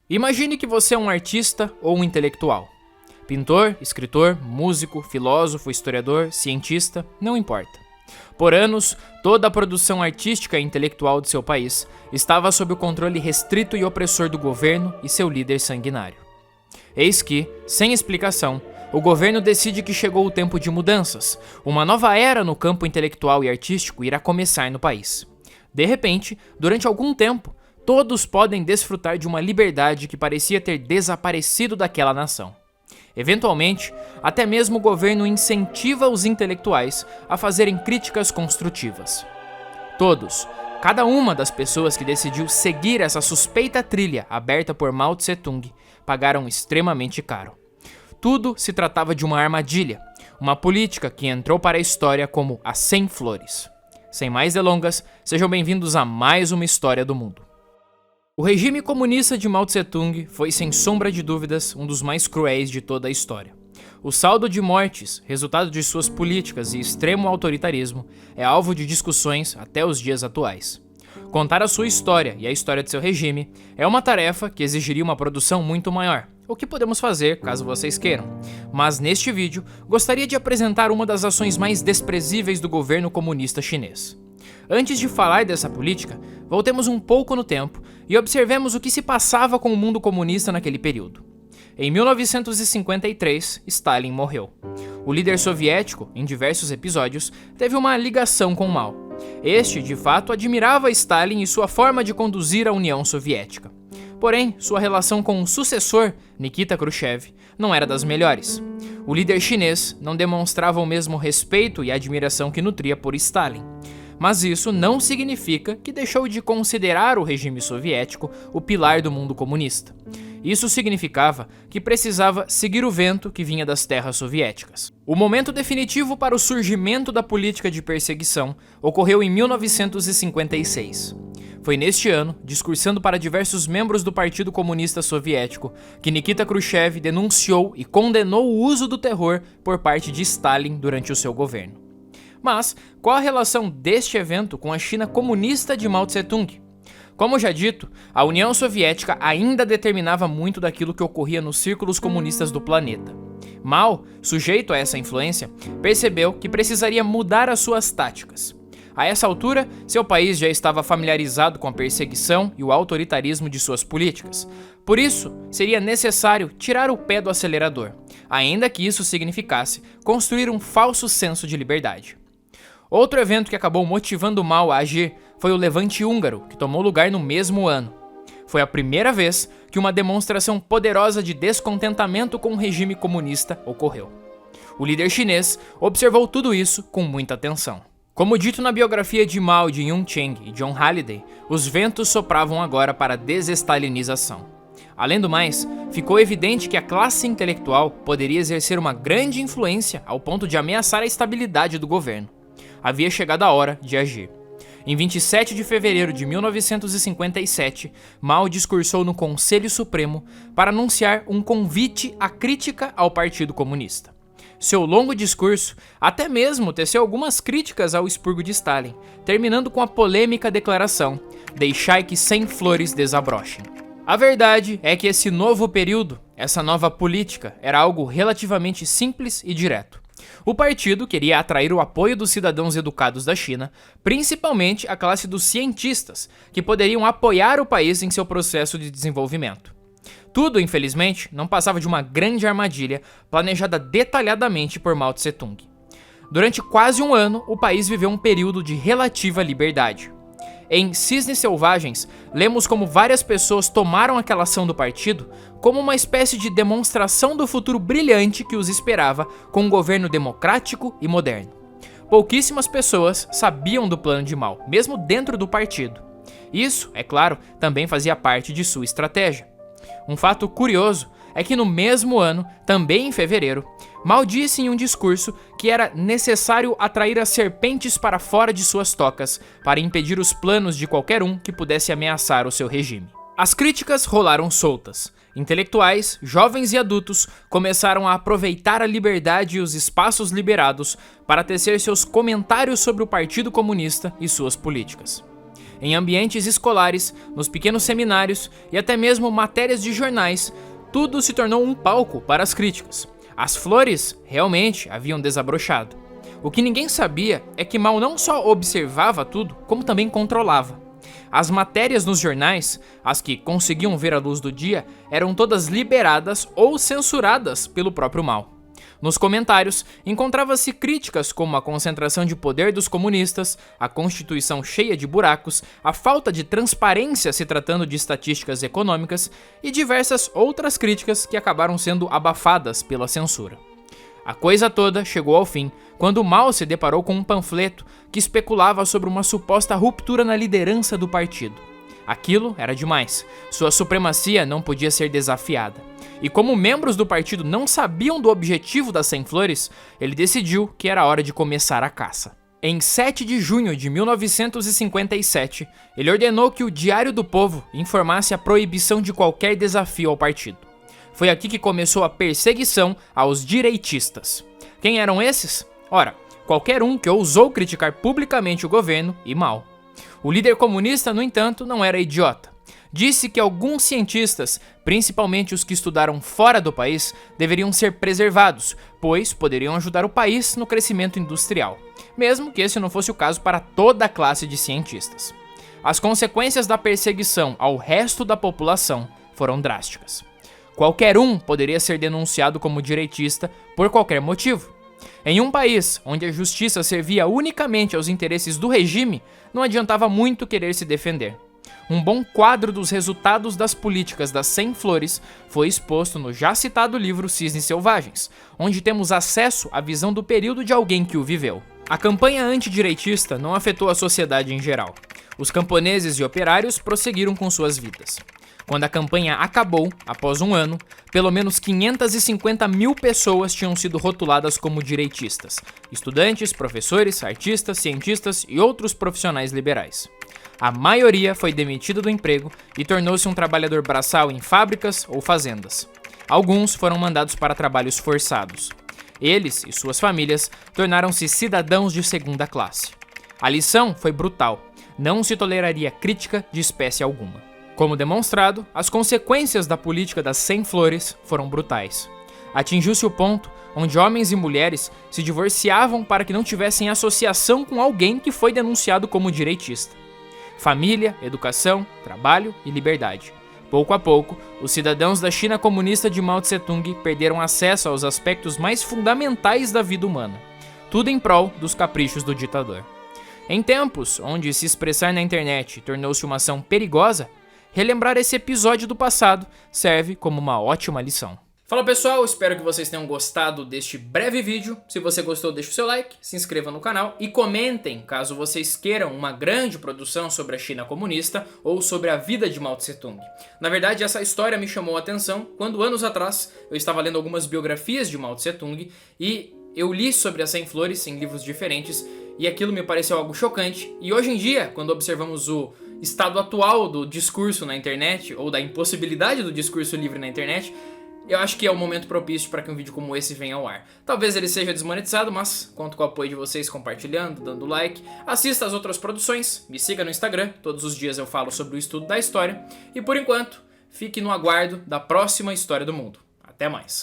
Imagine que você é um artista ou um intelectual. Pintor, escritor, músico, filósofo, historiador, cientista, não importa. Por anos, toda a produção artística e intelectual de seu país estava sob o controle restrito e opressor do governo e seu líder sanguinário. Eis que, sem explicação, o governo decide que chegou o tempo de mudanças. Uma nova era no campo intelectual e artístico irá começar no país. De repente, durante algum tempo, todos podem desfrutar de uma liberdade que parecia ter desaparecido daquela nação. Eventualmente, até mesmo o governo incentiva os intelectuais a fazerem críticas construtivas. Todos, cada uma das pessoas que decidiu seguir essa suspeita trilha aberta por Mao Tse-tung, pagaram extremamente caro. Tudo se tratava de uma armadilha, uma política que entrou para a história como a 100 flores. Sem mais delongas, sejam bem-vindos a mais uma história do mundo. O regime comunista de Mao Tse-tung foi, sem sombra de dúvidas, um dos mais cruéis de toda a história. O saldo de mortes, resultado de suas políticas e extremo autoritarismo, é alvo de discussões até os dias atuais. Contar a sua história e a história de seu regime é uma tarefa que exigiria uma produção muito maior, o que podemos fazer caso vocês queiram. Mas neste vídeo, gostaria de apresentar uma das ações mais desprezíveis do governo comunista chinês. Antes de falar dessa política, voltemos um pouco no tempo e observemos o que se passava com o mundo comunista naquele período. Em 1953, Stalin morreu. O líder soviético, em diversos episódios, teve uma ligação com Mao. Este, de fato, admirava Stalin e sua forma de conduzir a União Soviética. Porém, sua relação com o sucessor, Nikita Khrushchev, não era das melhores. O líder chinês não demonstrava o mesmo respeito e admiração que nutria por Stalin. Mas isso não significa que deixou de considerar o regime soviético o pilar do mundo comunista. Isso significava que precisava seguir o vento que vinha das terras soviéticas. O momento definitivo para o surgimento da política de perseguição ocorreu em 1956. Foi neste ano, discursando para diversos membros do Partido Comunista Soviético, que Nikita Khrushchev denunciou e condenou o uso do terror por parte de Stalin durante o seu governo. Mas, qual a relação deste evento com a China comunista de Mao Tse-tung? Como já dito, a União Soviética ainda determinava muito daquilo que ocorria nos círculos comunistas do planeta. Mao, sujeito a essa influência, percebeu que precisaria mudar as suas táticas. A essa altura, seu país já estava familiarizado com a perseguição e o autoritarismo de suas políticas. Por isso, seria necessário tirar o pé do acelerador, ainda que isso significasse construir um falso senso de liberdade. Outro evento que acabou motivando Mao a agir foi o Levante Húngaro, que tomou lugar no mesmo ano. Foi a primeira vez que uma demonstração poderosa de descontentamento com o regime comunista ocorreu. O líder chinês observou tudo isso com muita atenção. Como dito na biografia de Mao de Yun Cheng e John Halliday, os ventos sopravam agora para a desestalinização. Além do mais, ficou evidente que a classe intelectual poderia exercer uma grande influência ao ponto de ameaçar a estabilidade do governo. Havia chegado a hora de agir. Em 27 de fevereiro de 1957, Mao discursou no Conselho Supremo para anunciar um convite à crítica ao Partido Comunista. Seu longo discurso até mesmo teceu algumas críticas ao expurgo de Stalin, terminando com a polêmica declaração: "Deixai que 100 flores desabrochem". A verdade é que esse novo período, essa nova política, era algo relativamente simples e direto. O partido queria atrair o apoio dos cidadãos educados da China, principalmente a classe dos cientistas, que poderiam apoiar o país em seu processo de desenvolvimento. Tudo, infelizmente, não passava de uma grande armadilha planejada detalhadamente por Mao Tse-tung. Durante quase um ano, o país viveu um período de relativa liberdade. Em Cisnes Selvagens, lemos como várias pessoas tomaram aquela ação do partido como uma espécie de demonstração do futuro brilhante que os esperava com um governo democrático e moderno. Pouquíssimas pessoas sabiam do plano de Mao, mesmo dentro do partido. Isso, é claro, também fazia parte de sua estratégia. Um fato curioso é que no mesmo ano, também em fevereiro, Mao disse em um discurso que era necessário atrair as serpentes para fora de suas tocas para impedir os planos de qualquer um que pudesse ameaçar o seu regime. As críticas rolaram soltas. Intelectuais, jovens e adultos começaram a aproveitar a liberdade e os espaços liberados para tecer seus comentários sobre o Partido Comunista e suas políticas. em ambientes escolares, nos pequenos seminários e até mesmo matérias de jornais, tudo se tornou um palco para as críticas. As flores realmente haviam desabrochado. O que ninguém sabia é que Mao não só observava tudo, como também controlava. As matérias nos jornais, as que conseguiam ver a luz do dia, eram todas liberadas ou censuradas pelo próprio Mao. Nos comentários, encontrava-se críticas como a concentração de poder dos comunistas, a Constituição cheia de buracos, a falta de transparência se tratando de estatísticas econômicas e diversas outras críticas que acabaram sendo abafadas pela censura. A coisa toda chegou ao fim quando Mao se deparou com um panfleto que especulava sobre uma suposta ruptura na liderança do partido. Aquilo era demais, sua supremacia não podia ser desafiada. E como membros do partido não sabiam do objetivo das 100 flores, ele decidiu que era hora de começar a caça. Em 7 de junho de 1957, ele ordenou que o Diário do Povo informasse a proibição de qualquer desafio ao partido. Foi aqui que começou a perseguição aos direitistas. Quem eram esses? Ora, qualquer um que ousou criticar publicamente o governo e Mao. O líder comunista, no entanto, não era idiota. Disse que alguns cientistas, principalmente os que estudaram fora do país, deveriam ser preservados, pois poderiam ajudar o país no crescimento industrial, mesmo que esse não fosse o caso para toda a classe de cientistas. As consequências da perseguição ao resto da população foram drásticas. Qualquer um poderia ser denunciado como direitista por qualquer motivo. Em um país onde a justiça servia unicamente aos interesses do regime, não adiantava muito querer se defender. Um bom quadro dos resultados das políticas das 100 flores foi exposto no já citado livro Cisnes Selvagens, onde temos acesso à visão do período de alguém que o viveu. A campanha antidireitista não afetou a sociedade em geral. Os camponeses e operários prosseguiram com suas vidas. Quando a campanha acabou, após um ano, pelo menos 550 mil pessoas tinham sido rotuladas como direitistas: estudantes, professores, artistas, cientistas e outros profissionais liberais. A maioria foi demitida do emprego e tornou-se um trabalhador braçal em fábricas ou fazendas. Alguns foram mandados para trabalhos forçados. Eles e suas famílias tornaram-se cidadãos de segunda classe. A lição foi brutal: não se toleraria crítica de espécie alguma. Como demonstrado, as consequências da política das 100 flores foram brutais. Atingiu-se o ponto onde homens e mulheres se divorciavam para que não tivessem associação com alguém que foi denunciado como direitista. Família, educação, trabalho e liberdade. Pouco a pouco, os cidadãos da China comunista de Mao Tse-tung perderam acesso aos aspectos mais fundamentais da vida humana, tudo em prol dos caprichos do ditador. Em tempos onde se expressar na internet tornou-se uma ação perigosa, relembrar esse episódio do passado serve como uma ótima lição. Fala pessoal, espero que vocês tenham gostado deste breve vídeo. Se você gostou, deixa o seu like, se inscreva no canal e comentem caso vocês queiram uma grande produção sobre a China comunista ou sobre a vida de Mao Tse-tung. Na verdade, essa história me chamou a atenção quando anos atrás eu estava lendo algumas biografias de Mao Tse-tung e eu li sobre as 100 flores em livros diferentes e aquilo me pareceu algo chocante. E hoje em dia, quando observamos o estado atual do discurso na internet, ou da impossibilidade do discurso livre na internet, eu acho que é o momento propício para que um vídeo como esse venha ao ar. Talvez ele seja desmonetizado, mas conto com o apoio de vocês compartilhando, dando like. Assista às outras produções, me siga no Instagram, todos os dias eu falo sobre o estudo da história. E por enquanto, fique no aguardo da próxima história do mundo. Até mais!